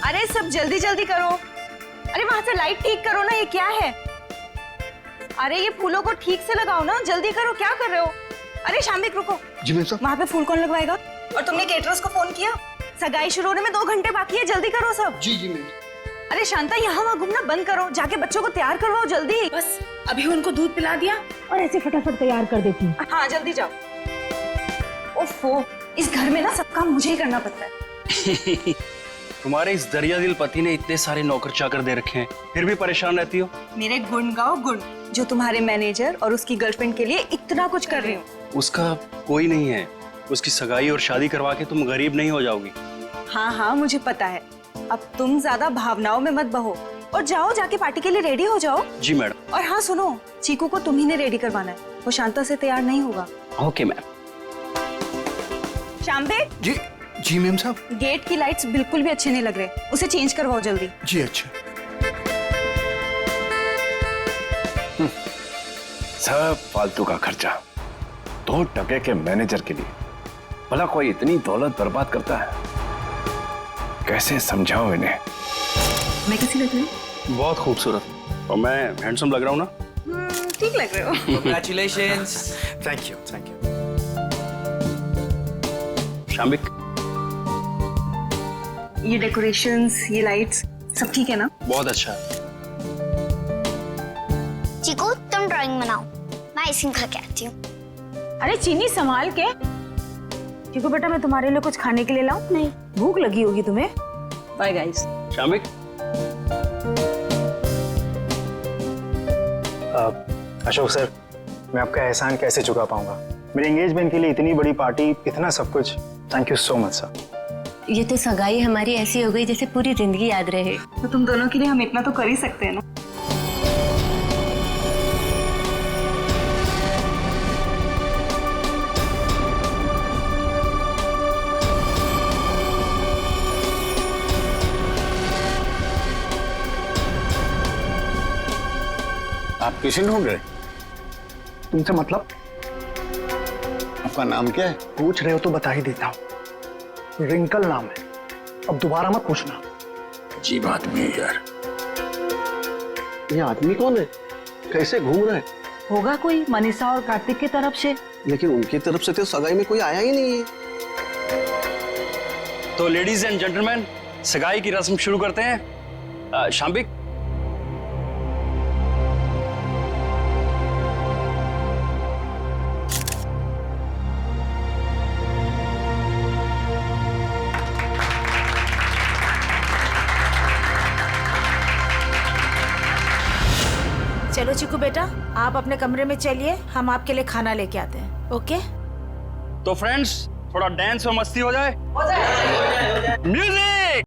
अरे सब जल्दी जल्दी करो। अरे वहां से लाइट ठीक करो ना, ये क्या है? अरे ये फूलों को ठीक से लगाओ ना, जल्दी करो, क्या कर रहे हो? अरे शामिक रुको। जी मैम साहब। वहां पे फूल कौन लगवाएगा? और तुमने केटरर्स को फोन किया? सगाई शुरू होने में 2 घंटे बाकी है, जल्दी करो सब। जी जी मैम। अरे शांता, यहाँ वहाँ घूमना बंद करो, जाके बच्चों को तैयार करवाओ जल्दी। बस अभी उनको दूध पिला दिया और ऐसे फटाफट तैयार कर देती हूँ। हाँ जल्दी जाओ। ओफो, इस घर में ना सब काम मुझे ही करना पड़ता है। तुम्हारे इस दरिया दिल पति ने इतने सारे नौकर चाकर दे रखे हैं, फिर भी परेशान रहती हो। मेरे गुण गाओ गुण, जो तुम्हारे मैनेजर और उसकी गर्लफ्रेंड के लिए इतना कुछ कर रही हूँ। उसका कोई नहीं है, उसकी सगाई और शादी करवा के तुम गरीब नहीं हो जाओगी। हाँ हाँ मुझे पता है। अब तुम ज्यादा भावनाओं में मत बहो और जाओ, जाके पार्टी के लिए रेडी हो जाओ। जी मैडम। और हाँ सुनो, चीकू को तुम्ही ने रेडी करवाना है, वो शांता से तैयार नहीं होगा। Okay ma'am. शाम्बे, जी जी मैम साहब। गेट की लाइट्स बिल्कुल भी अच्छे नहीं लग रहे, उसे चेंज करवाओ जल्दी। जी अच्छा। सब फालतू का खर्चा 2 टके के मैनेजर के लिए। भला कोई इतनी दौलत बर्बाद करता है? कैसे समझाओ इन्हें? मैं कैसी लग रही हूँ? बहुत खूबसूरत। और मैं हैंडसम लग रहा हूँ ना? ठीक लग रहे हो। Congratulations. Thank you thank you. Shamik, ये डेकोरेशंस, ये लाइट्स, सब ठीक है ना? बहुत अच्छा। चीकू तुम ड्राइंग बनाओ, मैं आइसक्रीम खा के आती हूँ। अरे चीनी संभाल के। चीकू बेटा, मैं तुम्हारे लिए कुछ खाने के लिए लाऊं? नहीं। भूख लगी होगी तुम्हें। Bye guys. Shamik, Ashok sir, मैं आपका एहसान कैसे चुका पाऊंगा? मेरे एंगेजमेंट के लिए इतनी बड़ी पार्टी, इतना सब कुछ। Thank you so much sir. ये तो सगाई हमारी ऐसी हो गई जैसे पूरी जिंदगी याद रहे। तो तुम दोनों के लिए हम इतना तो कर ही सकते हैं ना। आप किसे ढूंढ रहे? तुमसे मतलब? आपका नाम क्या है? पूछ रहे हो तो बता ही देता हूँ। रिंकल नाम है, अब दोबारा मत पूछना। अजीब आदमी है यार। ये आदमी कौन है? कैसे घूम रहा है? होगा कोई मनीषा और कार्तिक की तरफ से। लेकिन उनकी तरफ से तो सगाई में कोई आया ही नहीं है। तो लेडीज एंड जेंटलमैन, सगाई की रस्म शुरू करते हैं। शाम्बिक, चलो चीकू बेटा, आप अपने कमरे में चलिए, हम आपके लिए खाना लेके आते हैं। ओके? तो फ्रेंड्स, थोड़ा डांस और मस्ती हो जाए। म्यूजिक।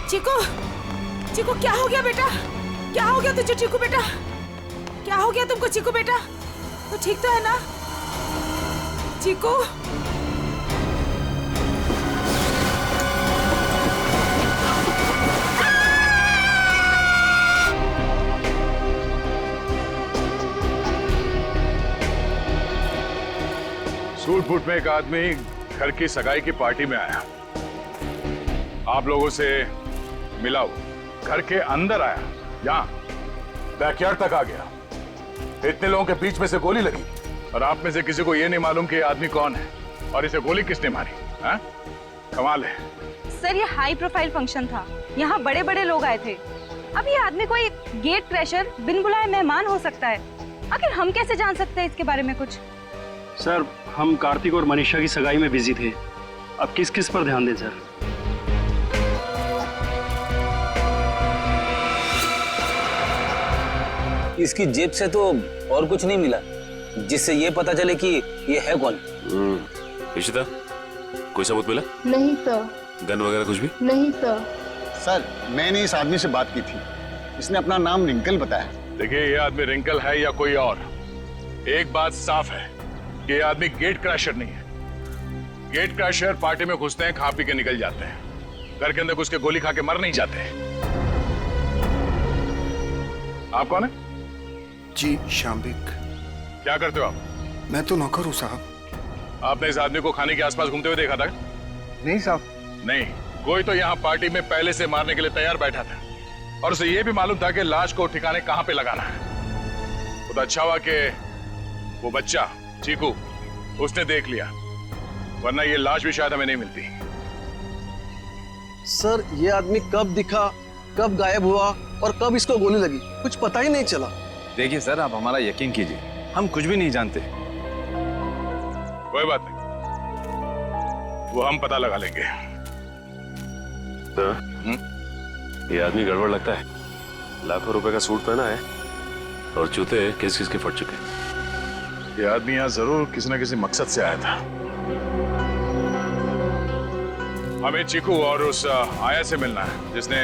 चीकू, चीकू क्या हो गया बेटा? क्या हो गया तुझे चीकू बेटा? क्या हो गया तुमको चीकू बेटा? तो ठीक तो है ना चीकू? सूट-बूट में एक आदमी घर की सगाई की पार्टी में आया, आप लोगों से मिला, वो घर के अंदर आया, यहाँ बैकयार्ड तक आ गया। इतने लोगों के बीच में से गोली लगी और आप में से किसी को यह नहीं मालूम कि ये आदमी कौन है और इसे गोली किसने मारी। हाँ? कमाल है। सर ये हाई प्रोफाइल फंक्शन था, यहाँ बड़े बड़े लोग आए थे। अब ये आदमी कोई गेट क्रैशर, बिन बुलाए मेहमान हो सकता है। आखिर हम कैसे जान सकते हैं इसके बारे में कुछ? सर, हम कार्तिक और मनीषा की सगाई में बिजी थे, अब किस किस पर ध्यान दें सर? इसकी जेब से तो और कुछ नहीं मिला जिससे ये पता चले कि ये है कौन। इशिता, कोई सबूत मिला? नहीं सर। गन वगैरह कुछ भी? नहीं सर। सर, मैंने इस आदमी से बात की थी, इसने अपना नाम रिंकल बताया। देखिए, ये आदमी रिंकल है या कोई और, एक बात साफ है कि ये आदमी गेट क्रैशर नहीं है। गेट क्रैशर पार्टी में घुसते हैं, खा पी के निकल जाते हैं, घर के अंदर घुस के गोली खा के मर नहीं जाते। आप कौन है? जी शाम्बिक। क्या करते हो आप? मैं तो नौकर हूँ साहब। आपने इस आदमी को खाने के आसपास घूमते हुए देखा था? नहीं साहब। नहीं, कोई तो यहाँ पार्टी में पहले से मारने के लिए तैयार बैठा था और उसे ये भी मालूम था कि लाश को ठिकाने कहाँ पे लगाना है। तो अच्छा हुआ कि वो बच्चा चीकू उसने देख लिया, वरना ये लाश भी शायद हमें नहीं मिलती। सर ये आदमी कब दिखा, कब गायब हुआ और कब इसको गोली लगी, कुछ पता ही नहीं चला। देखिए सर, आप हमारा यकीन कीजिए, हम कुछ भी नहीं जानते। कोई बात नहीं, वो हम पता लगा लेंगे। ये आदमी गड़बड़ लगता है। लाखों रुपए का सूट पहना है और जूते किस किस के फट चुके। ये आदमी यहाँ जरूर किसी न किसी मकसद से आया था। हमें चीकू और उस आया से मिलना है जिसने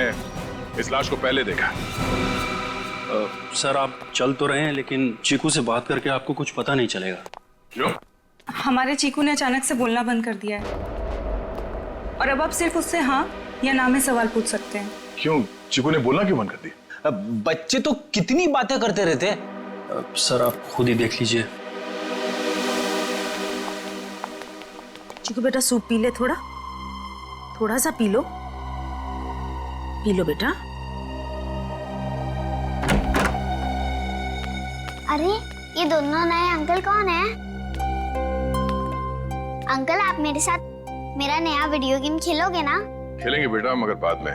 इस लाश को पहले देखा। सर आप चल तो रहे हैं, लेकिन चीकू से बात करके आपको कुछ पता नहीं चलेगा। क्यों? हमारे चीकू ने अचानक से बोलना बंद कर दिया है और अब आप सिर्फ उससे हाँ या ना में सवाल पूछ सकते हैं। क्यों? चीकू ने बोलना क्यों बंद कर दिया? बच्चे तो कितनी बातें करते रहते। सर आप खुद ही देख लीजिए। चिकू बेटा सूप पी ले, थोड़ा सा पी लो बेटा। अरे ये दोनों नए अंकल कौन है? अंकल आप मेरे साथ मेरा नया वीडियो गेम खेलोगे ना? खेलेंगे बेटा, मगर बाद में।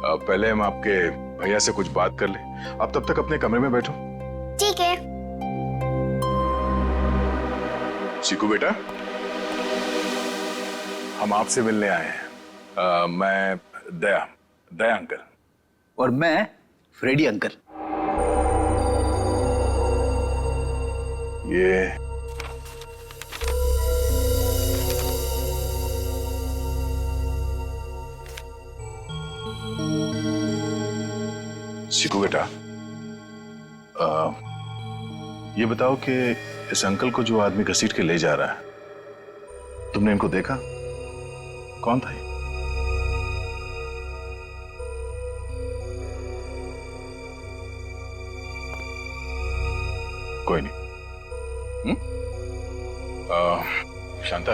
पहले हम आपके भैया से कुछ बात कर ले। आप तब तक अपने कमरे में बैठो। ठीक है। चीकू बेटा, हम आपसे मिलने आए हैं। मैं दया अंकल। और मैं फ्रेडी अंकल। ये चीकू बेटा, ये बताओ कि इस अंकल को जो आदमी घसीट के ले जा रहा है, तुमने इनको देखा? कौन था ये? कोई नहीं। शांता,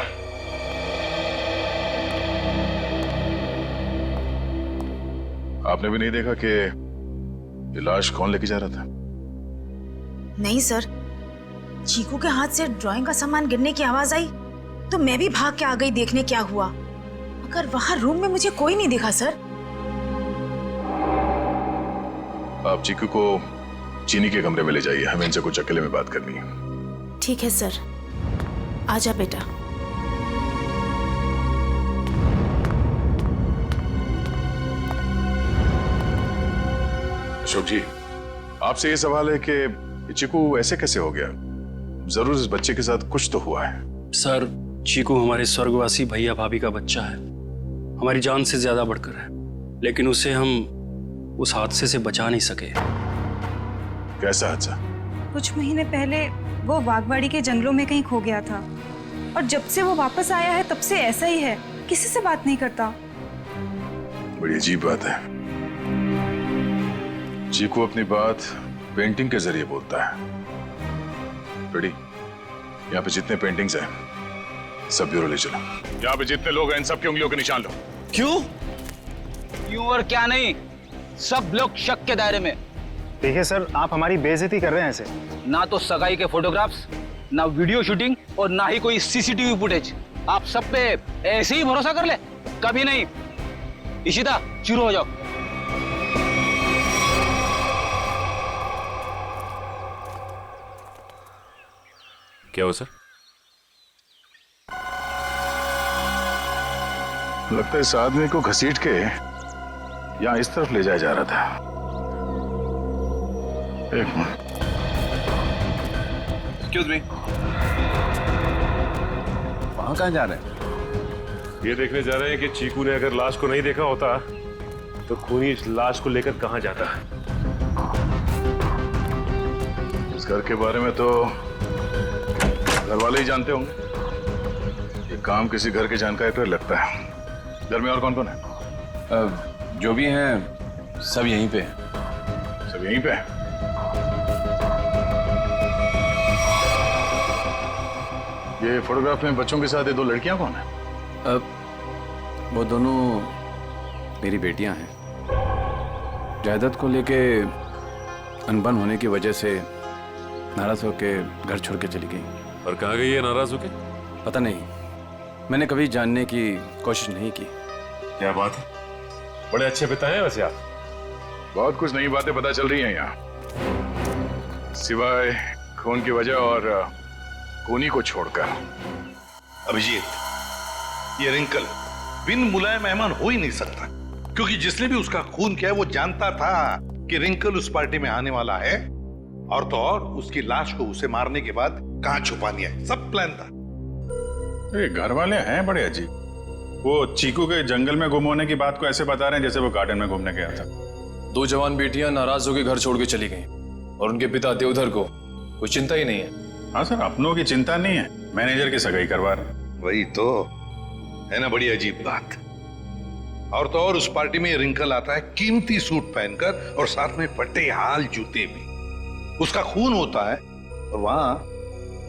आपने भी नहीं देखा कि ये लाश कौन लेके जा रहा था? नहीं सर, चीकू के हाथ से ड्राइंग का सामान गिरने की आवाज आई तो मैं भी भाग के आ गई देखने क्या हुआ, मगर वहां रूम में मुझे कोई नहीं दिखा सर। आप चीकू को चीनी के कमरे में ले जाइए, हमें इनसे कुछ अकेले में बात करनी है। ठीक है सर, आजा बेटा। अशोक जी, आपसे ये सवाल है कि चीकू ऐसे कैसे हो गया? जरूर इस बच्चे के साथ कुछ तो हुआ है। सर चीकू हमारे स्वर्गवासी भैया भाभी का बच्चा है, हमारी जान से ज्यादा बढ़कर है, लेकिन उसे हम उस हादसे से बचा नहीं सके। कैसा हादसा? कुछ महीने पहले वो बागवाड़ी के जंगलों में कहीं खो गया था और जब से वो वापस आया है तब से ऐसा ही है, किसी से बात नहीं करता। बड़ी अजीब बात है। चीकू अपनी बात पेंटिंग के जरिए बोलता है। रेडी, यहाँ पे जितने पेंटिंग्स हैं सब ब्यूरो ले चलो। यहाँ पे जितने लोग हैं इन सब की उंगलियों के निशान लो। क्यों? क्यों और क्या नहीं, सब लोग शक के दायरे में। देखिए सर, आप हमारी बेइज्जती कर रहे हैं ऐसे। ना तो सगाई के फोटोग्राफ्स, ना वीडियो शूटिंग और ना ही कोई सीसीटीवी फुटेज। आप सब पे ऐसे ही भरोसा कर ले? कभी नहीं। इशिता, शुरू हो जाओ। क्या हुआ सर? लगता है इस आदमी को घसीट के यहाँ इस तरफ ले जाया जा रहा था। एक मिनट। एक्सक्यूज मी, वहां कहाँ जा रहे हैं? ये देखने जा रहे हैं कि चीकू ने अगर लाश को नहीं देखा होता तो खूनी इस लाश को लेकर कहाँ जाता। इस घर के बारे में तो घर वाले ही जानते होंगे। ये काम किसी घर के जानकारी पर लगता है। घर में और कौन कौन है? जो भी हैं सब यहीं पे हैं। सब यहीं पे हैं? ये फोटोग्राफ में बच्चों के साथ ये दो लड़कियां कौन है? वो दोनों मेरी बेटियां हैं। जायदाद को लेके अनबन होने की वजह से नाराज होके घर छोड़ के चली गई। और कहाँ गई है नाराज होके? पता नहीं, मैंने कभी जानने की कोशिश नहीं की। क्या बात है, बड़े अच्छे पिता हैं वैसे आप। बहुत कुछ नई बातें पता चल रही हैं यहाँ, सिवाय खून की वजह और खूनी को छोड़कर। अभिजीत, ये रिंकल बिन बुलाए मेहमान हो ही नहीं सकता, क्योंकि जिसने भी उसका खून किया है वो जानता था कि रिंकल उस पार्टी में आने वाला है, और तो और उसकी लाश को उसे मारने के बाद कहां छुपानी है, सब प्लान था। ये घर वाले हैं बड़े अजीब। वो चीकू के जंगल में गुम होने की बात को ऐसे बता रहे हैं जैसे वो गार्डन में घूमने गया था। दो जवान बेटियां नाराज होकर घर छोड़ के चली गईं और उनके पिता देवधर को कोई चिंता ही नहीं है। हाँ सर, अपनों की चिंता नहीं है, मैनेजर की सगाई करवा रहे। वही तो है ना, बड़ी अजीब बात। और तो और उस पार्टी में रिंकल आता है कीमती सूट पहनकर और साथ में फटे हाल जूते भी। उसका खून होता है और वहां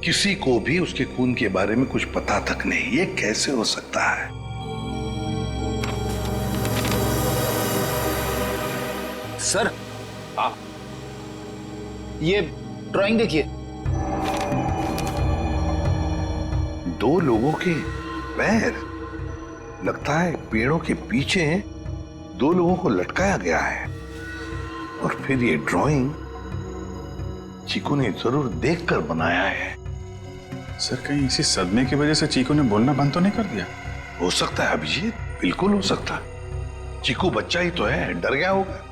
किसी को भी उसके खून के बारे में कुछ पता तक नहीं। ये कैसे हो सकता है? सर, ये ड्राइंग देखिए। दो लोगों के पैर, लगता है पेड़ों के पीछे दो लोगों को लटकाया गया है। और फिर ये ड्राइंग चीकू ने जरूर देखकर बनाया है। सर, कहीं इसी सदमे की वजह से चीकू ने बोलना बंद तो नहीं कर दिया? हो सकता है अभिजीत, बिल्कुल हो सकता है। चीकू बच्चा ही तो है, डर गया होगा।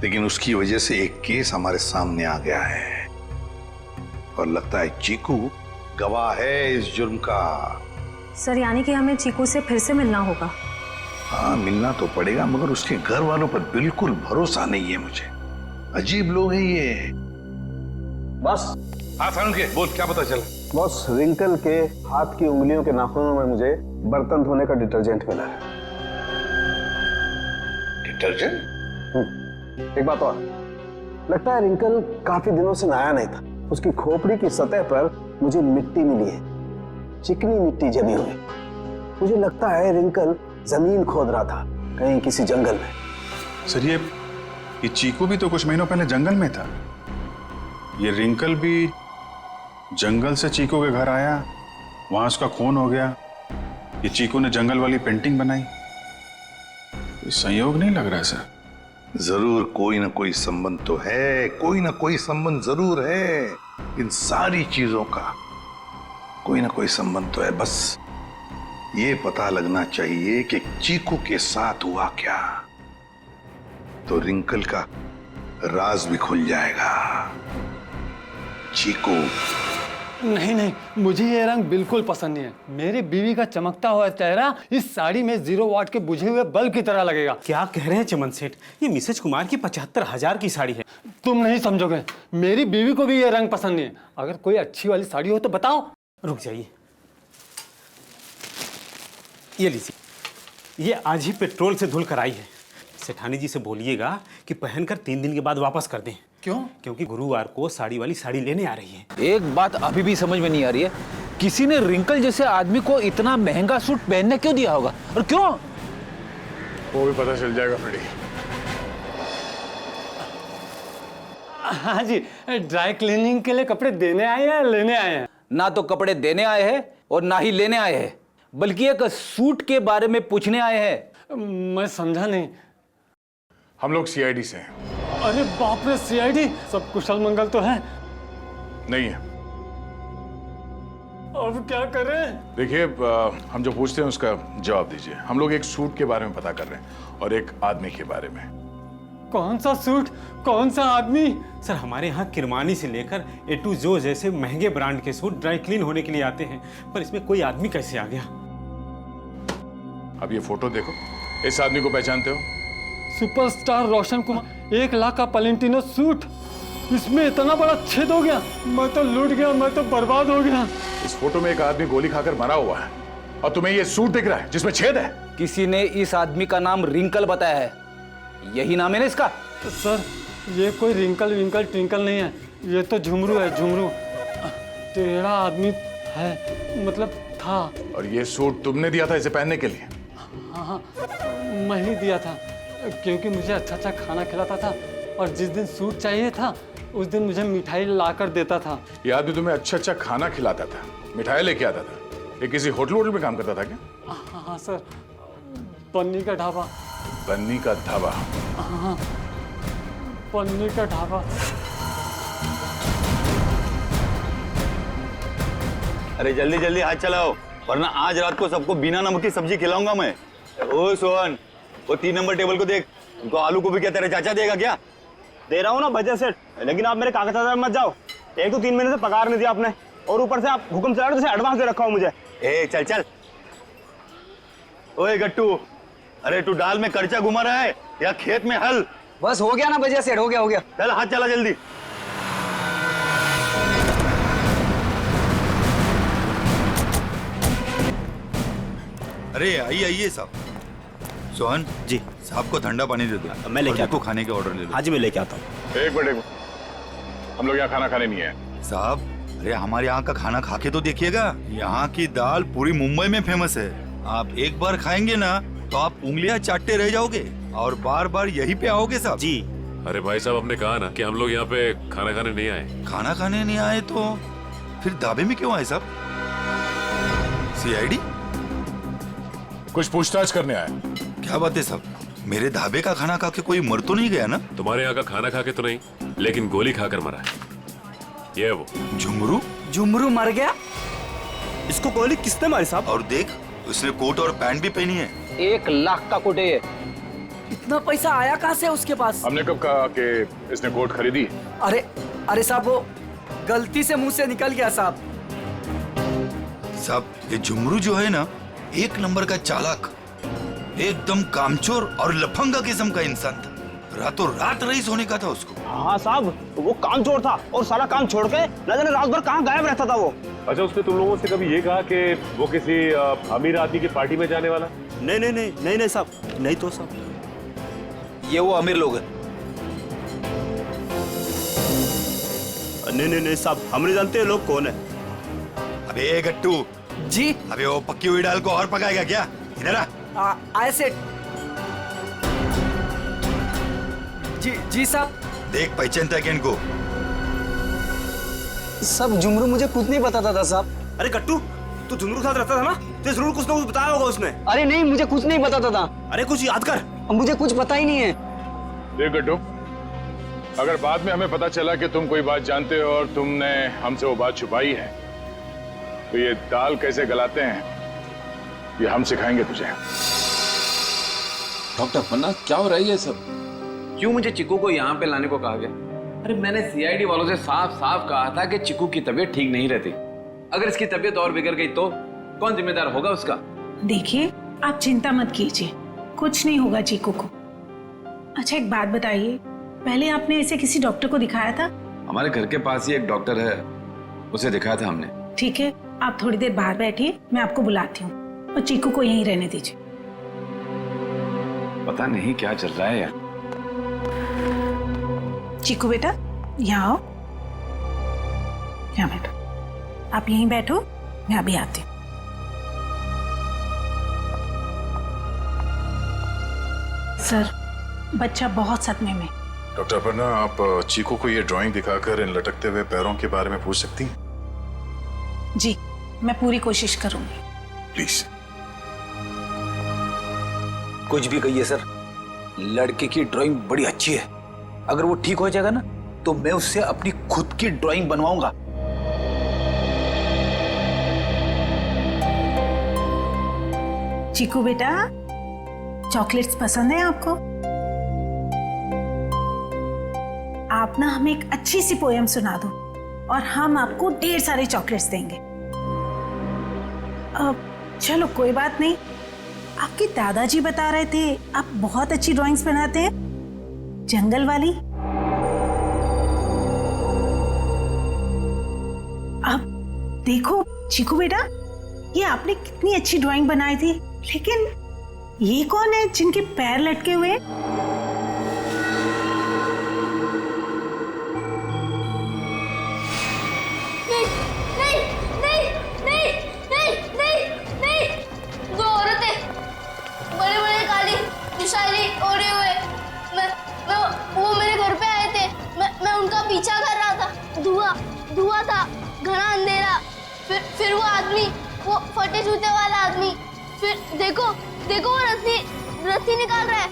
लेकिन उसकी वजह से एक केस हमारे सामने आ गया है और लगता है चीकू गवाह है इस जुर्म का। सर, यानी कि हमें चीकू से फिर से मिलना होगा? हाँ, मिलना तो पड़ेगा, मगर उसके घर वालों पर बिल्कुल भरोसा नहीं है मुझे। अजीब लोग हैं ये। बस। हाँ सारुण के बोल, क्या पता चला? बॉस, रिंकल के हाथ की उंगलियों के नाखूनों में मुझे बर्तन धोने का डिटर्जेंट मिला है। डिटर्जेंट? एक बात और, लगता है रिंकल काफी दिनों से नहाया नहीं था। उसकी खोपड़ी की सतह पर मुझे मिट्टी मिली है, चिकनी मिट्टी जमी हुई। मुझे लगता है रिंकल जमीन खोद रहा था कहीं किसी जंगल में। सर, ये चीकू भी तो कुछ महीनों पहले जंगल में था। ये रिंकल भी जंगल से चीकू के घर आया, वहां उसका खून हो गया। ये चीकू ने जंगल वाली पेंटिंग बनाई। कोई संयोग नहीं लग रहा है सर। जरूर कोई ना कोई संबंध तो है, कोई ना कोई संबंध जरूर है। इन सारी चीजों का कोई ना कोई संबंध तो है। बस ये पता लगना चाहिए कि चीकू के साथ हुआ क्या, तो रिंकल का राज भी खुल जाएगा। चीकू। नहीं नहीं, मुझे ये रंग बिल्कुल पसंद नहीं है। मेरी बीवी का चमकता हुआ चेहरा इस साड़ी में 0 वाट के बुझे हुए बल्ब की तरह लगेगा। क्या कह रहे हैं चमन सेठ, ये मिसेज कुमार की 75,000 की साड़ी है। तुम नहीं समझोगे, मेरी बीवी को भी ये रंग पसंद नहीं है। अगर कोई अच्छी वाली साड़ी हो तो बताओ। रुक जाइए, ये लीजिए, ये आज ही पेट्रोल से धुल कर आई है। सेठानी जी से बोलिएगा कि पहनकर 3 दिन के बाद वापस कर दें। क्यों? क्योंकि गुरुवार को साड़ी वाली साड़ी लेने आ रही है। एक बात अभी भी समझ में नहीं आ रही है, किसी ने रिंकल जैसे आदमी को इतना महंगा सूट पहनने क्यों दिया होगा और क्यों? वो भी पता चल जाएगा फ्रेडी। हाँ जी, ड्राई क्लीनिंग के लिए कपड़े देने आए हैं या लेने आए हैं? ना तो कपड़े देने आए हैं और ना ही लेने आए हैं, बल्कि एक सूट के बारे में पूछने आए हैं। मैं समझा नहीं। हम लोग सीआईडी से हैं। अरे बाप रे, सीआईडी? सब कुशल मंगल तो है? नहीं है। अब क्या करें? देखिए, हम जो पूछते हैं उसका जवाब दीजिए। हम लोग एक सूट के बारे में पता कर रहे हैं और एक आदमी के बारे में। कौन सा सूट, कौन सा आदमी? सर, हमारे यहाँ किरमानी से लेकर A to Z जैसे महंगे ब्रांड के सूट ड्राई क्लीन होने के लिए आते हैं, पर इसमें कोई आदमी कैसे आ गया? अब ये फोटो देखो, इस आदमी को पहचानते हो? सुपरस्टार रोशन कुमार, 1 लाख का पलेंटिनो सूट, इसमें इतना बड़ा छेद हो गया। मैं तो लूट गया, मैं तो बर्बाद हो गया। इस फोटो में एक आदमी गोली खाकर मरा हुआ है और तुम्हें ये सूट दिख रहा है जिसमें छेद है। किसी ने इस आदमी का नाम रिंकल बताया है, यही नाम है ना इसका? सर, ये कोई रिंकल विंकल ट्विंकल नहीं है, ये तो झुमरू है, झुमरू। टेढ़ा आदमी है, मतलब था। और ये सूट तुमने दिया था इसे पहनने के लिए? हाँ, मैं ही दिया था, क्योंकि मुझे अच्छा अच्छा खाना खिलाता था और जिस दिन सूट चाहिए था उस दिन मुझे मिठाई ला कर देता था। ये आदमी तुम्हें अच्छा अच्छा खाना खिलाता था, मिठाई लेके आता था। ये किसी होटल में काम करता था क्या? हाँ सर, पन्नी का ढाबा। बन्नी का ढाबा? हाँ, पन्नी का ढाबा। अरे जल्दी जल्दी हाथ चलाओ, वरना आज रात को सबको बिना नमक की सब्जी खिलाऊंगा मैं। ओ सोहन, वो 3 नंबर टेबल को देख, उनको आलू को भी क्या तेरे चाचा देगा क्या? दे रहा हूँ ना बजट सेट, लेकिन आप मेरे कागजात मत जाओ। एक तो 3 महीने से पगार नहीं दिया आपने, और ऊपर से आप हुक्म चला रहे हो, एडवांस दे रखा हो मुझे। ए चल चल। ओए गट्टू, अरे तू दाल में कर्चा घुमा रहा है या खेत में हल? बस हो गया ना बजट सेट, हो गया। चल हाथ चला जल्दी। अरे आइए साहब। सोहन जी, साहब को ठंडा पानी दे दो। मैं लेके आता हूँ। खाने के ऑर्डर ले लो। हाँ जी, मैं लेके आता हूँ। एक मिनट, हम लोग यहाँ खाना खाने नहीं है साहब। अरे हमारे यहाँ का खाना खा के तो देखिएगा, यहाँ की दाल पूरी मुंबई में फेमस है। आप एक बार खाएंगे ना तो आप उंगलियां चाटते रह जाओगे और बार बार यहीं पे आओगे साहब जी। अरे भाई साहब, हमने कहा ना कि हम लोग यहाँ पे खाना खाने नहीं आए। खाना खाने नहीं आए तो फिर ढाबे में क्यों आए साहब? CID? कुछ पूछताछ करने आए। क्या बात है साहब, मेरे ढाबे का खाना खा के कोई मर तो नहीं गया ना? तुम्हारे यहाँ का खाना खा के तो नहीं, लेकिन गोली खाकर मरा है। ये वो झुमरू मर गया? इसको गोली किसने मारी साहब? और देख, उसने कोट और पैंट भी पहनी है। 1 लाख का कोट है ये। इतना पैसा आया कहाँ से उसके पास? हमने कब कहा कि इसने कोट खरीदी? अरे साहब, वो गलती से मुंह से निकल गया साहब। साहब, ये झुमरू जो है ना, 1 नंबर का चालाक, एकदम कामचोर और लफंगा किस्म का इंसान था। रातों रात रईस होने का था उसको। हाँ साहब, वो कामचोर था और सारा काम छोड़ के न जाने रात भर कहाँ गायब रहता था वो। अच्छा, उसने तुम लोगों से कभी ये कहा कि वो किसी अमीर आदमी की पार्टी में जाने वाला? नहीं साहब, नहीं तो साहब, ये वो अमीर लोग हैं। नहीं साहब, हम नहीं जानते लोग कौन है। अबे गट्टू जी। अबे वो पक्की हुई दाल को और पकाएगा क्या? इधर आ। आए सेठ जी साहब। देख, पहचानता है क्या इनको? सब झुमरू मुझे खुद नहीं बताता था साहब। अरे गट्टू, तू झुमरू के साथ रहता था ना, तो जरूर कुछ ना कुछ बताया होगा उसने। अरे नहीं, मुझे कुछ नहीं बताता था। अरे कुछ याद कर, मुझे कुछ पता ही नहीं है। देख गट्टू, अगर बाद में हमें पता चला कि तुम कोई बात जानते हो और तुमने हमसे वो बात छुपाई है, तो ये दाल कैसे गलाते हैं ये हम सिखाएंगे तुझे। डॉक्टर पन्ना, क्या हो रहा है ये सब? क्यों मुझे चिकू को यहाँ पे लाने को कहा गया? अरे मैंने CID वालों से साफ साफ कहा था कि चिकू की तबीयत ठीक नहीं रहती। अगर इसकी तबीयत और बिगड़ गई तो कौन जिम्मेदार होगा उसका? देखिए, आप चिंता मत कीजिए, कुछ नहीं होगा चीकू को। अच्छा, एक बात बताइए, पहले आपने ऐसे किसी डॉक्टर को दिखाया था? हमारे घर के पास ही एक डॉक्टर है, उसे दिखाया था हमने। ठीक है, आप थोड़ी देर बाहर बैठिए, मैं आपको बुलाती हूँ, और चीकू को यहीं रहने दीजिए। पता नहीं क्या चल रहा है यार। चीकू बेटा, यहाँ आओ, यहाँ बैठो। आप यहीं बैठो, मैं अभी आती हूँ। सर, बच्चा बहुत सदमे में। डॉक्टर पन्ना, आप चीकू को ये ड्राइंग दिखाकर इन लटकते हुए पैरों के बारे में पूछ सकती हैं? जी, मैं पूरी कोशिश करूंगी। प्लीज। कुछ भी कहिए सर, लड़के की ड्राइंग बड़ी अच्छी है। अगर वो ठीक हो जाएगा ना, तो मैं उससे अपनी खुद की ड्राइंग बनवाऊंगा। चीकू बेटा, चॉकलेट्स पसंद है आपको? आप ना हमें एक अच्छी सी पोएम सुना दो और हम आपको ढेर सारे चॉकलेट्स देंगे। चलो कोई बात नहीं, आपके दादाजी बता रहे थे आप बहुत अच्छी ड्राइंग्स बनाते हैं, जंगल वाली। अब देखो चीकू बेटा, ये आपने कितनी अच्छी ड्राइंग बनाई थी, लेकिन ये कौन है जिनके पैर लटके हुए? धुआं था, घना अंधेरा, फिर वो आदमी, वो फटे जूते वाला आदमी, फिर देखो देखो वो रस्सी निकाल रहा है।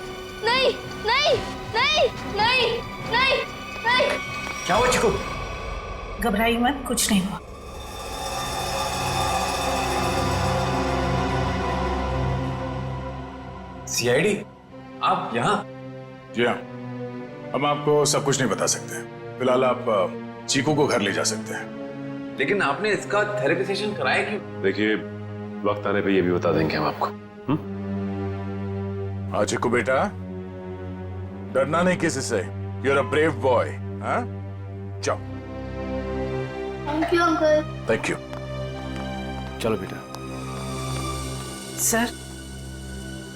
नहीं नहीं नहीं नहीं नहीं नहीं। क्या हुआ चिकू? घबराई मत, कुछ नहीं हुआ। सीआईडी, आप यहाँ? जी हाँ, हम आपको सब कुछ नहीं बता सकते। फिलहाल आप चीकू को घर ले जा सकते हैं। लेकिन आपने इसका थेरेपी सेशन कराया क्यों? देखिए, वक्त आने पे ये भी बता देंगे हम आपको। हाँ चिकू बेटा, डरना नहीं किसी से। You are a brave boy. हाँ, जाओ। Thank you uncle. Thank you. चलो बेटा। सर,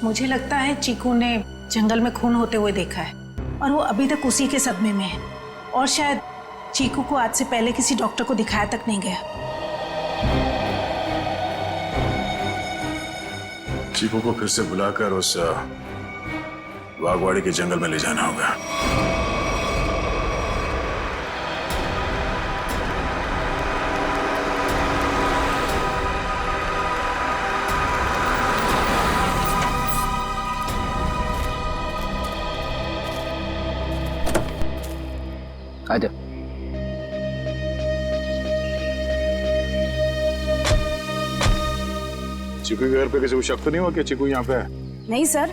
मुझे लगता है चीकू ने जंगल में खून होते हुए देखा है और वो अभी तक उसी के सदमे में है और शायद चीकू को आज से पहले किसी डॉक्टर को दिखाया तक नहीं गया। चीकू को फिर से बुलाकर उस बागवाड़ी के जंगल में ले जाना होगा। आजा। चीकू के घर पे किसी को शक तो नहीं हुआ कि चीकू यहाँ पे है? नहीं सर,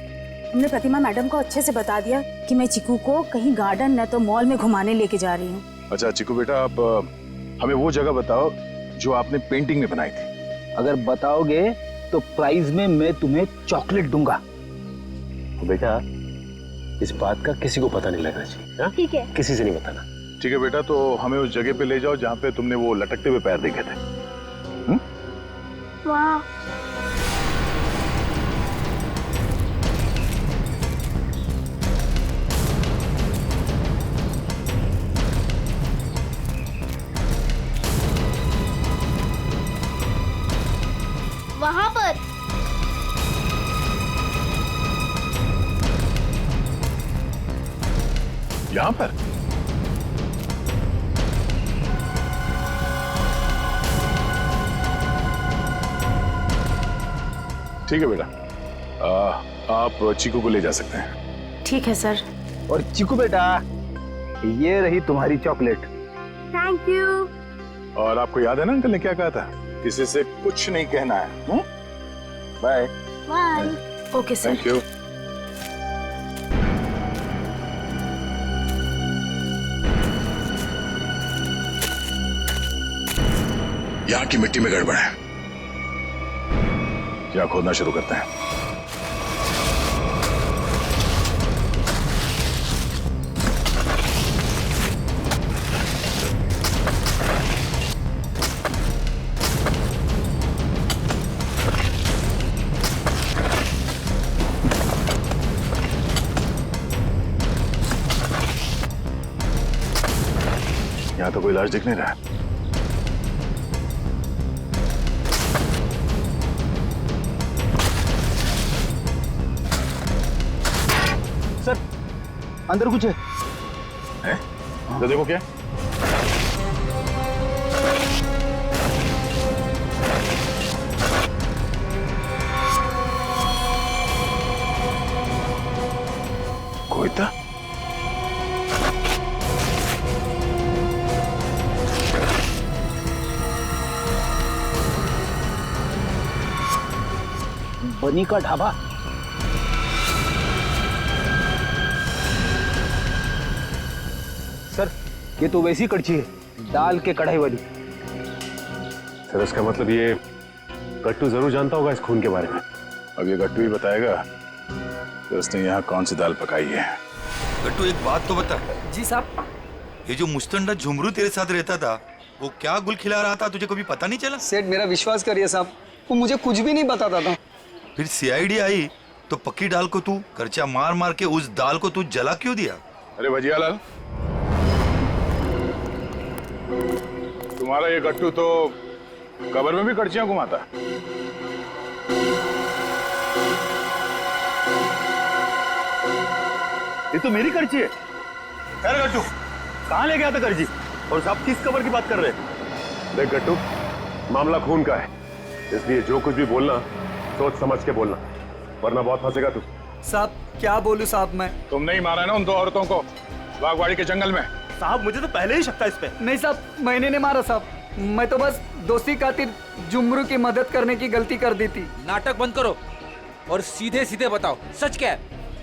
हमने प्रतिमा मैडम को अच्छे से बता दिया कि मैं चीकू को कहीं गार्डन न तो मॉल में घुमाने लेके जा रही हूँ। अच्छा चिकू बेटा, आप हमें वो जगह बताओ जो आपने पेंटिंग में बनाई थी। अगर बताओगे तो प्राइज में मैं तुम्हें चॉकलेट दूंगा। बेटा, इस बात का किसी को पता नहीं लगना चाहिए। ठीक है। किसी से नहीं बताना। ठीक है बेटा, तो हमें उस जगह पे ले जाओ जहाँ पे तुमने वो लटकते हुए पैर देखे थे। वाह। वहाँ पर यहाँ पर? ठीक है बेटा, आप चीकू को ले जा सकते हैं। ठीक है सर। और चीकू बेटा, ये रही तुम्हारी चॉकलेट। Thank you. और आपको याद है ना अंकल ने क्या कहा था? किसी से कुछ नहीं कहना है। Bye. Bye. Okay sir. Thank you. यहाँ की मिट्टी में गड़बड़ है। क्या खोदना शुरू करते हैं? यहाँ तो कोई लाश दिख नहीं रहा है। सर, अंदर कुछ है? तो देखो क्या। कोई था? बनी का ढाबा। सर, ये तो वैसी कड़छी है, दाल के कढ़ाई वाली। सर, इसका मतलब ये गट्टू जरूर जानता होगा इस खून के बारे में। अब ये गट्टू ही बताएगा कि उसने यहाँ कौन सी दाल पकाई है। गट्टू, एक बात तो बता। जी साहब। ये जो मुस्तंडा झुमरू तेरे साथ रहता था, वो क्या गुल खिला रहा था, तुझे कभी पता नहीं चला? सेठ, मेरा विश्वास करिए साहब, वो मुझे कुछ भी नहीं बताता था। फिर सीआईडी आई तो पक्की दाल को तू करचा मार मार के उस दाल को तू जला क्यों दिया? अरे भजियालाल, तुम्हारा ये गट्टू तो कब्र में भी करचियां घुमाता। ये तो मेरी करची है। अरे गट्टू, कहाँ ले गया था करची? और साहब किस कबर की बात कर रहे हैं? देख गट्टू, मामला खून का है, इसलिए जो कुछ भी बोलना सोच समझ के बोलना, वरना बहुत फंसेगा तू। साहब क्या बोलूं साहब मैं? तुमने ही मारा है ना उन 2 औरतों को बागवाड़ी के जंगल में? साहब मुझे तो पहले ही शक था इस पे। नहीं साहब, मैंने नहीं मारा साहब, मैं तो बस दोस्ती खातिर जुमरू की मदद करने की गलती कर दी थी। नाटक बंद करो और सीधे सीधे बताओ सच क्या है?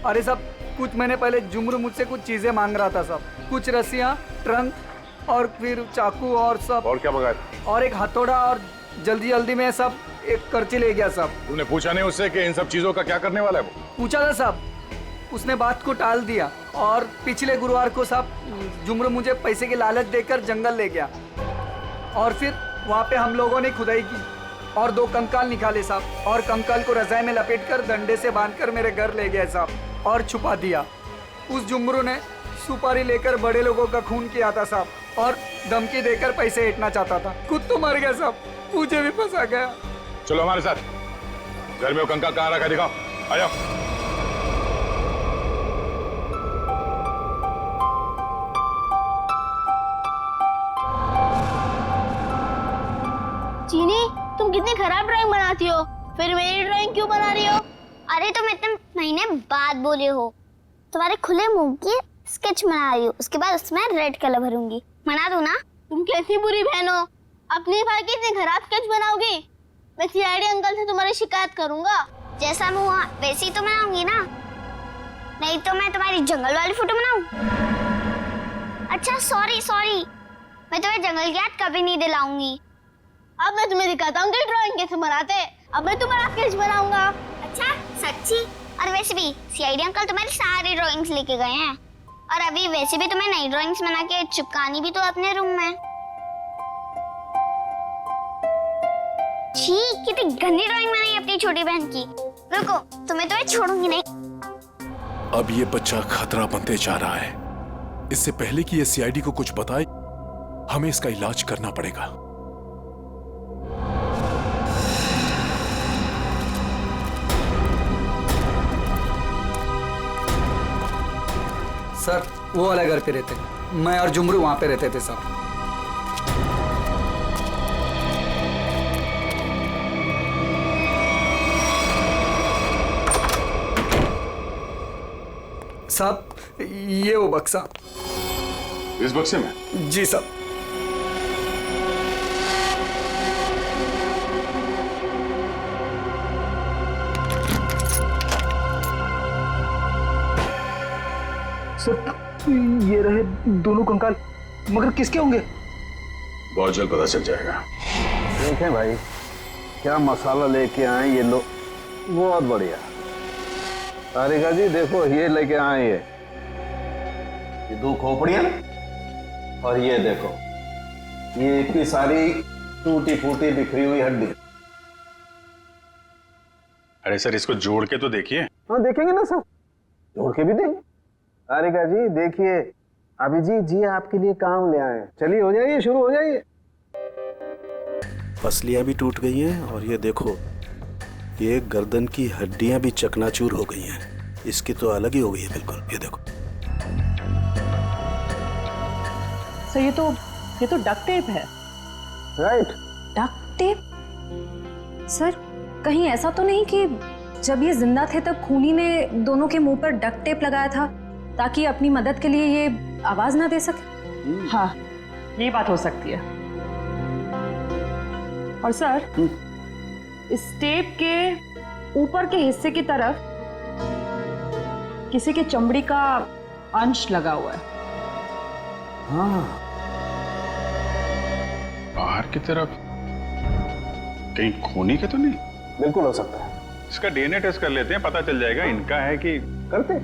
अरे साहब, कुछ महीने पहले जुमरू मुझसे कुछ चीजें मांग रहा था साहब, कुछ रस्सियां, ट्रंक और फिर चाकू और सब। और क्या मंगाया? और एक हथौड़ा, और जल्दी जल्दी में सब एक कर्ची ले गया साहब। तूने पूछा नहीं उससे कि इन सब चीजों का क्या करने वाला है वो? पूछा था साहब, उसने बात को टाल दिया और पिछले गुरुवार को साहब जुमरू मुझे पैसे की लालच देकर जंगल ले गया और फिर वहाँ पे हम लोगों ने खुदाई की और 2 कंकाल निकाले साहब, और कंकाल को रजाई में लपेटकर डंडे से बांधकर मेरे घर ले गए साहब और छुपा दिया। उस जुमरू ने सुपारी लेकर बड़े लोगों का खून किया था साहब और धमकी देकर पैसे ऐंठना चाहता था। खुद तो मर गया साहब, मुझे भी फंसा गया। चलो हमारे साथ, घर में वो कंकाल कहाँ रखा दिखाओ, आ जाओ। चीनी, तुम कितनी खराब ड्राइंग बनाती हो, फिर मेरी ड्राइंग क्यों बना रही हो? अरे तुम इतने महीने बाद बोले हो, तुम्हारे खुले मुंह की स्केच बना रही हूँ, उसके बाद उसमें रेड कलर भरूंगी। मना दो ना। तुम कैसी बुरी बहन हो, अपनी भाई की इतनी खराब स्केच बनाओगी? मैं सीआईडी अंकल से तुम्हारी शिकायत करूंगा। जैसा मुँह हुआ वैसी तो बनाऊंगी ना, नहीं तो मैं तुम्हारी जंगल वाली फोटो बनाऊं? अच्छा सॉरी, मैं तुम्हें जंगल की याद कभी नहीं दिलाऊंगी। अब मैं तुम्हें दिखाता हूँ कि ड्राइंग कैसे बनाते हैं। अब मैं तुम्हारा स्केच बनाऊंगा। अच्छा सच्ची? और वैसे भी सीआईडी अंकल तुम्हारी सारी ड्राइंग्स लेके गए हैं, और अभी वैसे भी तुम्हें नई ड्राइंग्स बना के चिपकानी भी तो अपने रूम में। छी, कितनी गंदी ड्राइंग बनाई अपनी छोटी बहन की। रुको, तुम्हें तो मैं छोड़ूंगी नहीं। अब ये बच्चा खतरा बनते जा रहा है, इससे पहले कि ये सीआईडी को कुछ बताए हमें इसका इलाज करना पड़ेगा। सर वो वाला घर पे रहते, मैं और जुमरू वहां पे रहते थे सर। साहब ये वो बक्सा। इस बक्से में? जी साहब। सर ये रहे दोनों कंकाल, मगर किसके होंगे? बहुत जल्द पता चल जाएगा। देखें भाई, क्या मसाला लेके आए ये लोग, बहुत बढ़िया। तारिका जी देखो, ये लेके आए ये 2 खोपड़ियां, और ये देखो ये इतनी सारी टूटी फूटी बिखरी हुई हड्डी। अरे सर इसको जोड़ के तो देखिए। हाँ देखेंगे ना सर, जोड़ के भी देंगे। तारिका जी देखिए, अभिजीत जी आपके लिए काम ले आए। चलिए हो जाइए, शुरू हो जाइए। पसलियां भी टूट गई हैं और ये देखो ये गर्दन की हड्डियां भी चकनाचूर हो गई हैं। इसकी तो अलग ही हो गई है बिल्कुल, ये देखो। सर ये तो डक्ट टेप है। Right, duct tape? सर कहीं ऐसा तो नहीं कि जब ये जिंदा थे तब खूनी ने दोनों के मुंह पर डक्ट टेप लगाया था ताकि अपनी मदद के लिए ये आवाज ना दे सके? हाँ ये बात हो सकती है। और सर इस टेप के ऊपर के हिस्से की तरफ किसी के चमड़ी का अंश लगा हुआ है। हाँ बाहर की तरफ कहीं खूनी के तो नहीं? बिल्कुल हो सकता है। इसका डीएनए टेस्ट कर लेते हैं, पता चल जाएगा इनका है कि। करते।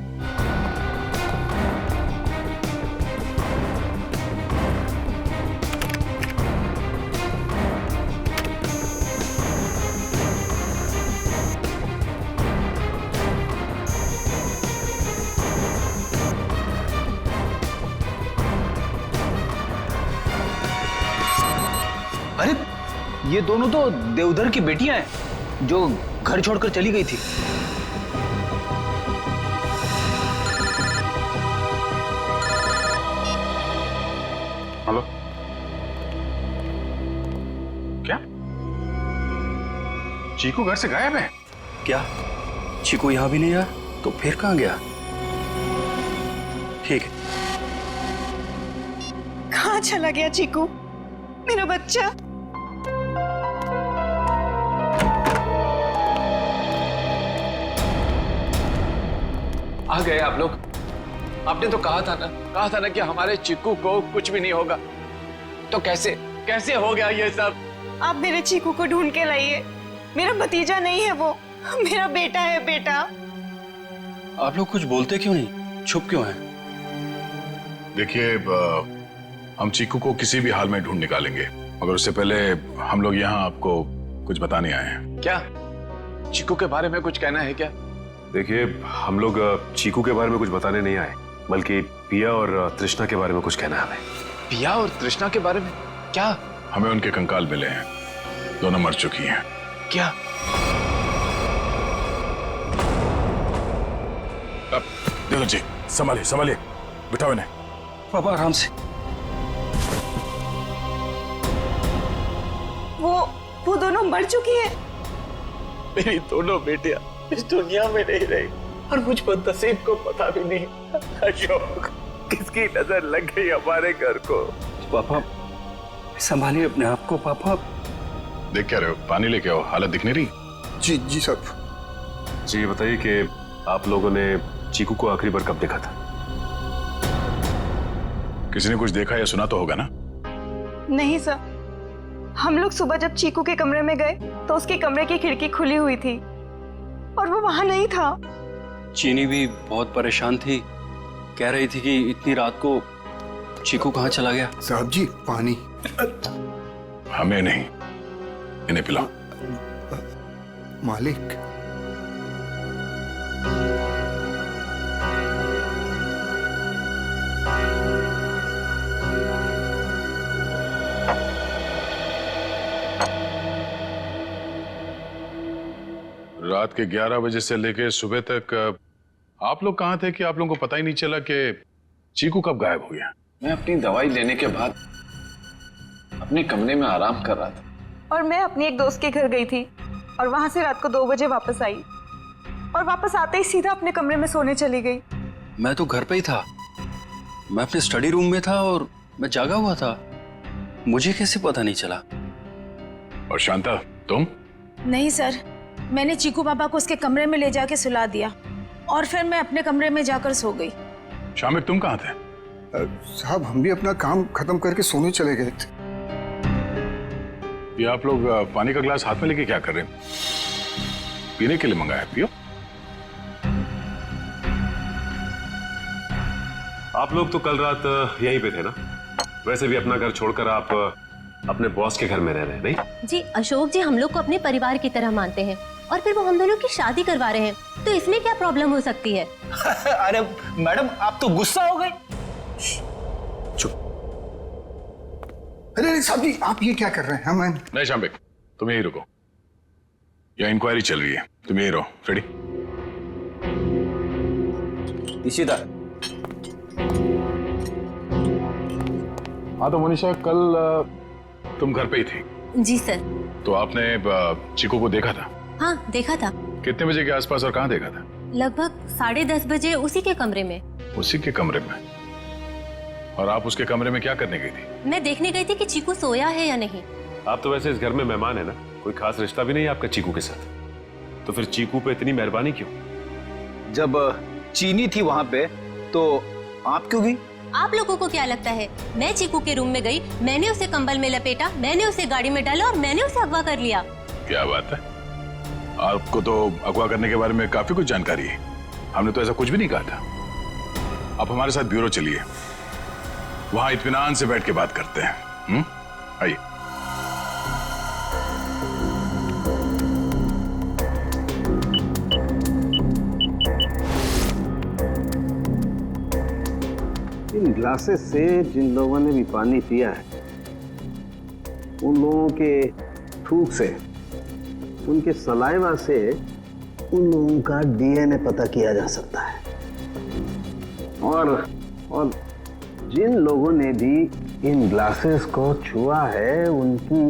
अरे ये दोनों तो देवधर की बेटियां हैं जो घर छोड़कर चली गई थी। हेलो क्या? चीकू घर से गायब है? क्या चीकू यहाँ भी नहीं आया? तो फिर कहाँ गया? ठीक है। कहाँ चला गया चीकू, मेरा बच्चा? आ गए आप लोग। आपने तो कहा था ना कि हमारे चिक्कू को कुछ भी नहीं होगा। तो कैसे कैसे हो गया ये सब? आप मेरे चीकू को ढूंढ के लाइए। मेरा भतीजा नहीं है वो, मेरा बेटा है। बेटा, आप लोग कुछ बोलते क्यों नहीं? चुप क्यों हैं? देखिए, हम चीकू को किसी भी हाल में ढूंढ निकालेंगे, मगर उससे पहले हम लोग यहाँ आपको कुछ बताने आए हैं। क्या चिक्कू के बारे में कुछ कहना है क्या? देखिए, हम लोग चीकू के बारे में कुछ बताने नहीं आए, बल्कि पिया और तृष्णा के बारे में कुछ कहना है हमें। पिया और तृष्णा के बारे में क्या? हमें उनके कंकाल मिले हैं, दोनों मर चुकी हैं। क्या? अब देखो जी, संभालिए संभालिए, बिठाओ इन्हें। पापा आराम से। वो दोनों मर चुकी है। मेरी दोनों बेटियां इस दुनिया में नहीं रही और मुझ पर नसीब को पता भी नहीं। अशोक, किसकी नजर लग गई हमारे घर को? पापा संभालिए अपने आप को। पापा देख क्या रहे हो? पानी लेके आओ, हालत दिख नहीं रही। जी जी साहब। जी, ये बताइए कि आप लोगों ने चीकू को आखिरी बार कब देखा था? किसी ने कुछ देखा या सुना तो होगा ना? नहीं सर, हम लोग सुबह जब चीकू के कमरे में गए तो उसके कमरे की खिड़की खुली हुई थी और वो वहां नहीं था। चीनी भी बहुत परेशान थी, कह रही थी कि इतनी रात को चीकू कहाँ चला गया। साहब जी, पानी। हमें नहीं, इन्हें पिलाओ। मालिक, रात के 11 बजे से लेके सुबह तक आप लोग कहाँ थे कि आप लोगों को पता ही नहीं चला कि चीकू कब गायब हो गया? मैं अपनी दवाई लेने के बाद अपने कमरे में आराम कर रहा था और मैं अपनी एक दोस्त के घर गई थी और वहां से रात को 2 बजे वापस आई और वापस आते ही सीधा अपने कमरे में सोने चली गई। मैं तो घर पे ही था, मैं अपने स्टडी रूम में था और मैं जागा हुआ था, मुझे कैसे पता नहीं चला? और शांता, तुम? नहीं सर, मैंने चीकू पापा को उसके कमरे में ले जाके सुला दिया और फिर मैं अपने कमरे में जाकर सो गई। शामिक, तुम कहाँ थे? साहब, हम भी अपना काम खत्म करके सोने चले गए थे। ये आप लोग पानी का गिलास हाथ में लेके क्या कर रहे हैं? पीने के लिए मंगाया, पियो। आप लोग तो कल रात यहीं पे थे ना? वैसे भी अपना घर छोड़कर आप अपने बॉस के घर में रह रहे हैं, नहीं? जी अशोक जी हम लोग को अपने परिवार की तरह मानते हैं और फिर वो हम दोनों की शादी करवा रहे हैं, तो इसमें क्या प्रॉब्लम हो सकती है? अरे मैडम, आप तो गुस्सा हो गए। चुप। अरे साहब जी, आप ये क्या कर रहे हैं? नहीं शामिक, तुम यहीं रुको, यहाँ इंक्वायरी चल रही है, तुम यहीं रहो। फ्रेडी, इशिता। हाँ तो मनीषा, कल तुम घर पे ही थी? जी सर। तो आपने चीकू को देखा था? हाँ देखा था। कितने बजे के आसपास और कहाँ देखा था? लगभग 10:30 बजे उसी के कमरे में। उसी के कमरे में? और आप उसके कमरे में क्या करने गई थी? मैं देखने गई थी कि चीकू सोया है या नहीं। आप तो वैसे इस घर में मेहमान है ना, कोई खास रिश्ता भी नहीं है आपका चीकू के साथ, तो फिर चीकू पे इतनी मेहरबानी क्यों? जब चीनी थी वहां पे तो आप क्यों गई? आप लोगों को क्या लगता है मैं चीकू के रूम में गई, मैंने उसे कंबल में लपेटा, मैंने उसे गाड़ी में डाला और मैंने उसे अगवा कर लिया? क्या बात है, आपको तो अगवा करने के बारे में काफी कुछ जानकारी है। हमने तो ऐसा कुछ भी नहीं कहा था। आप हमारे साथ ब्यूरो चलिए, वहां इत्मीनान से बैठ के बात करते हैं। आइए। इन ग्लासेस से जिन लोगों ने भी पानी पिया है, उन लोगों के थूक से, उनके सलाइवा से उन लोगों का डीएनए पता किया जा सकता है। और जिन लोगों ने भी इन ग्लासेस को छुआ है, उनकी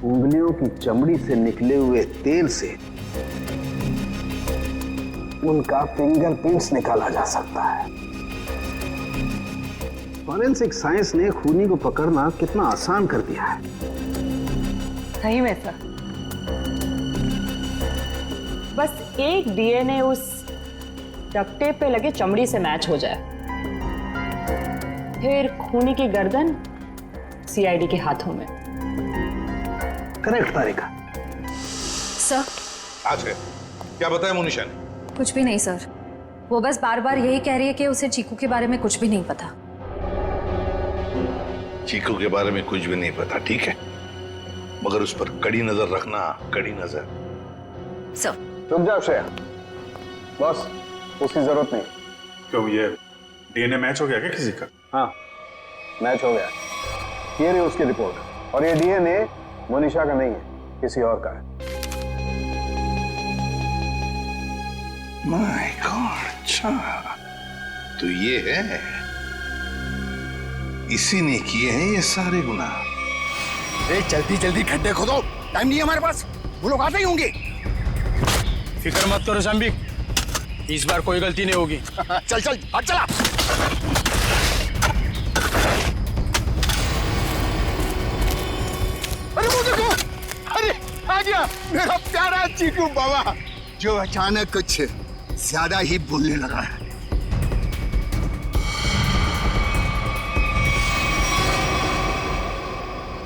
उंगलियों की चमड़ी से निकले हुए तेल से उनका फिंगरप्रिंट्स निकाला जा सकता है। फॉरेंसिक साइंस ने खूनी को पकड़ना कितना आसान कर दिया है। सही में सर, बस एक डीएनए उस डक्ट टेप पे लगे चमड़ी से मैच हो जाए, फिर खूनी की गर्दन सीआईडी के हाथों में। करेक्ट तारिका। सर आज है क्या बताया मोनिशा ने? कुछ भी नहीं सर, वो बस बार बार यही कह रही है कि उसे चीकू के बारे में कुछ भी नहीं पता। चीकू के बारे में कुछ भी नहीं पता, ठीक है, मगर उस पर कड़ी नजर रखना, कड़ी नजर। सर रुक जाओ श्रेया, बॉस उसकी जरूरत नहीं। क्यों, ये डीएनए मैच हो गया क्या किसी का? हाँ मैच हो गया, ये रही उसकी रिपोर्ट, और ये डीएनए मोनिशा का नहीं है, किसी और का है। माय गॉड, अच्छा तो ये है, इसी ने किए हैं ये सारे गुनाह। जल्दी जल्दी खड्डे खोदो, टाइम नहीं है हमारे पास, वो लोग आते ही होंगे। फिक्र मत करो शाम्बिक, इस बार कोई गलती नहीं होगी। चल चल हट चला। अरे वो देखो, अरे आ गया मेरा प्यारा चीकू बाबा, जो अचानक कुछ ज्यादा ही बोलने लगा है।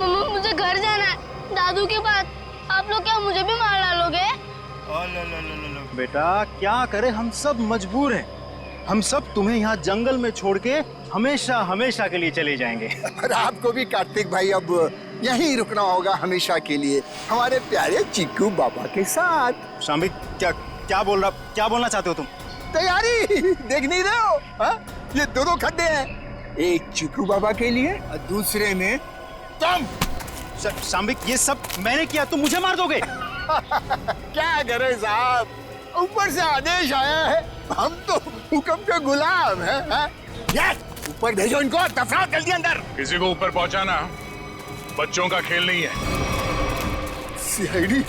मम्मा मुझे घर जाना है, दादू के पास। आप लोग क्या मुझे भी मार डालोगे? बेटा क्या करे, हम सब मजबूर हैं। हम सब तुम्हें यहाँ जंगल में छोड़ के हमेशा हमेशा के लिए चले जाएंगे। और आपको भी कार्तिक भाई अब यहीं रुकना होगा हमेशा के लिए, हमारे प्यारे चीकू बाबा के साथ। शाम्बिक क्या बोलना चाहते हो तुम? तैयारी देख नहीं रहे हो? हा? ये दो खड्डे हैं, एक चीकू बाबा के लिए और दूसरे में तुम। शाम्बिक ये सब मैंने किया, तुम मुझे मार दोगे? क्या करे साहब, ऊपर से आदेश आया है, हम तो हुक्म के गुलाम हैं। ऊपर भेजो इनको, दफनाओ जल्दी अंदर। किसी को ऊपर पहुंचाना बच्चों का खेल नहीं है। सीआईडी,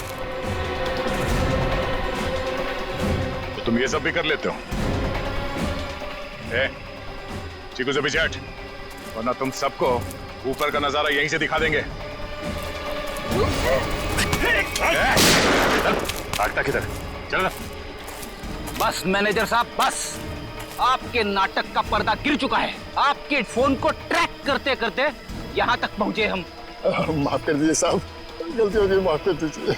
तो तुम ये सब भी कर लेते हो? चीकू से पीछे हट, वरना तुम सबको ऊपर का नजारा यहीं से दिखा देंगे। भागता किधर? चल ना। बस मैनेजर साहब, बस आपके नाटक का पर्दा गिर चुका है। आपके फोन को ट्रैक करते करते यहाँ तक पहुंचे हम। माफ कर दीजिए साहब, गलती हो गई, माफ कर दीजिए।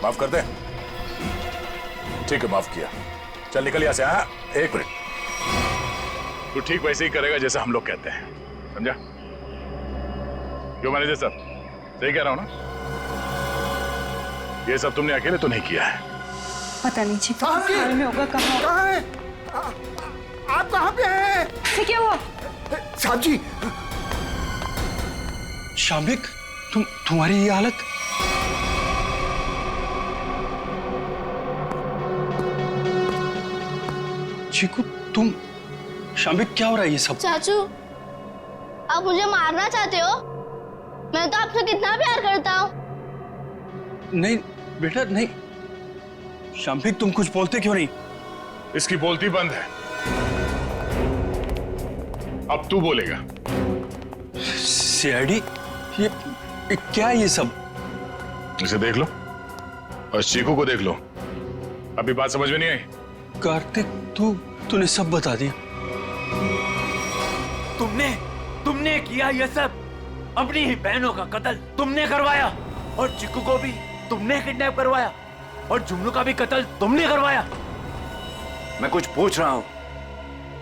माफ कर दे? ठीक है, माफ किया। चल निकल यहाँ से। हाँ, एक मिनट, तू ठीक वैसे ही करेगा जैसा हम लोग कहते हैं, समझा? क्यों मैनेजर साहब, सही कह रहा हूं ना? ये सब तुमने अकेले तो नहीं किया है। पता नहीं चीकू में होगा। कहाँ है? आप कहाँ पे हैं? क्या हुआ? साहब जी। शाम्बिक, तुम्हारी ये हालत? चीकू तुम, शाम्बिक क्या हो रहा है ये सब? चाचू आप मुझे मारना चाहते हो? मैं तो आपसे कितना प्यार करता हूँ। नहीं बेटा नहीं। शाम्बिक तुम कुछ बोलते क्यों नहीं? इसकी बोलती बंद है, अब तू बोलेगा। सीआईडी, ये क्या है ये सब? इसे देख लो और चीकू को देख लो। अभी बात समझ में नहीं आई? कार्तिक तूने सब बता दिया। तुमने किया ये सब, अपनी ही बहनों का कत्ल तुमने करवाया, और चिक्कू को भी तुमने किडनैप करवाया, और जुमनू का भी कत्ल तुमने करवाया। मैं कुछ पूछ रहा हूं,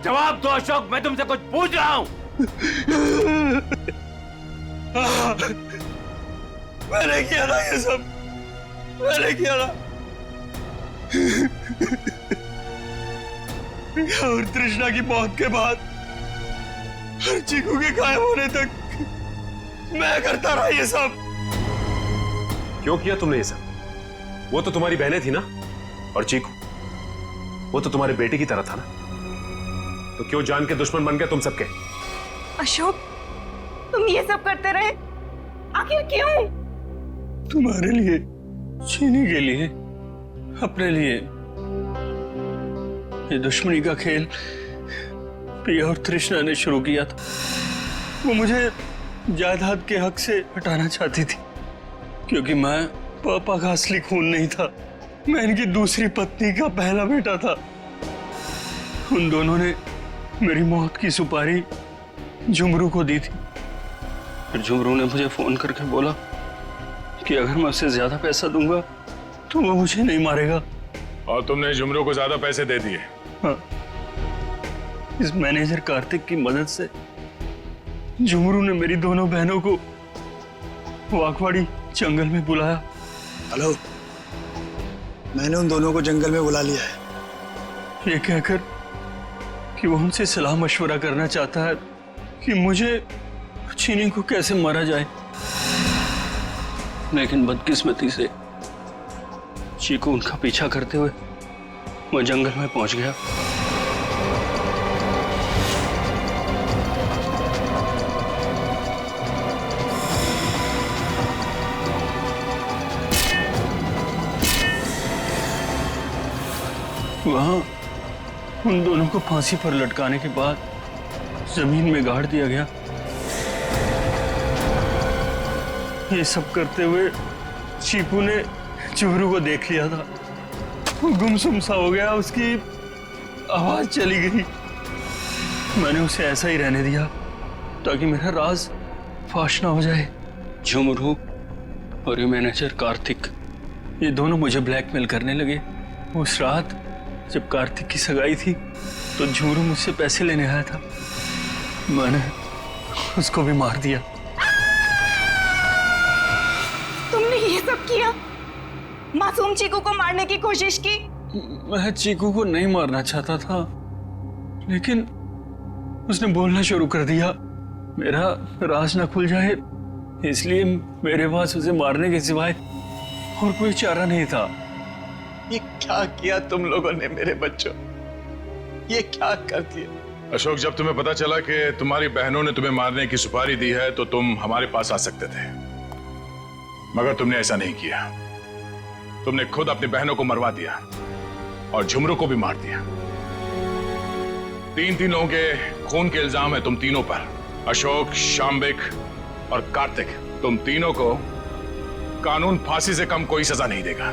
जवाब दो अशोक, मैं तुमसे कुछ पूछ रहा हूं। मैंने किया ना ये सब, मैंने किया ना। और तृष्णा की मौत के बाद और चीकू के गायब होने तक मैं करता रहा ये सब। क्यों किया तुमने ये सब? वो तो तुम्हारी बहनें थी ना, और चीकू वो तो तुम्हारे बेटे की तरह था ना, तो क्यों जान के दुश्मन बन गए तुम सबके? अशोक तुम ये सब करते रहे, आखिर क्यों? तुम्हारे लिए, चीनी के लिए, अपने लिए। ये दुश्मनी का खेल प्रिया और तृष्णा ने शुरू किया था। वो मुझे जायदाद के हक से हटाना चाहती थी, क्योंकि मैं पापा का असली खून नहीं था, मैं इनकी दूसरी पत्नी का पहला बेटा था। उन दोनों ने मेरी मौत की सुपारी झुमरू को दी थी। फिर झुमरू ने मुझे फोन करके बोला कि अगर मैं उसे ज्यादा पैसा दूंगा तो वो मुझे नहीं मारेगा। और तुमने झुमरू को ज्यादा पैसे दे दिए? हाँ। इस मैनेजर कार्तिक की मदद से झुमरू ने मेरी दोनों बहनों को वाकवाड़ी जंगल में बुलाया। हेलो, मैंने उन दोनों को जंगल में बुला लिया है। ये कहकर कि वो उनसे सलाह मशवरा करना चाहता है कि मुझे चीनी को कैसे मारा जाए। लेकिन बदकिस्मती से चीकू उनका पीछा करते हुए वो जंगल में पहुंच गया। वहां उन दोनों को फांसी पर लटकाने के बाद जमीन में गाड़ दिया गया। ये सब करते हुए चीकू ने झुमरू को देख लिया था। वो गुमसुम सा हो गया, उसकी आवाज चली गई। मैंने उसे ऐसा ही रहने दिया ताकि मेरा राज फाश ना हो जाए। झुमरू और ये मैनेजर कार्तिक, ये दोनों मुझे ब्लैकमेल करने लगे। उस रात जब कार्तिक की सगाई थी तो झुमरू मुझसे पैसे लेने आया था। मैंने उसको भी मार दिया। तुमने ये सब किया? मासूम चीकू को मारने की कोशिश की? मैं चीकू को नहीं मारना चाहता था, लेकिन उसने बोलना शुरू कर दिया। मेरा राज न खुल जाए, इसलिए मेरे पास उसे मारने के सिवाय और कोई चारा नहीं था। ये क्या किया तुम लोगों ने मेरे बच्चों? ये क्या कर दिया? अशोक, जब तुम्हें पता चला कि तुम्हारी बहनों ने तुम्हें मारने की सुपारी दी है तो तुम हमारे पास आ सकते थे, मगर तुमने ऐसा नहीं किया। तुमने खुद अपनी बहनों को मरवा दिया और झुमरू को भी मार दिया। तीन लोगों के खून के इल्जाम है तुम तीनों पर। अशोक, शाम्बिक और कार्तिक, तुम तीनों को कानून फांसी से कम कोई सजा नहीं देगा।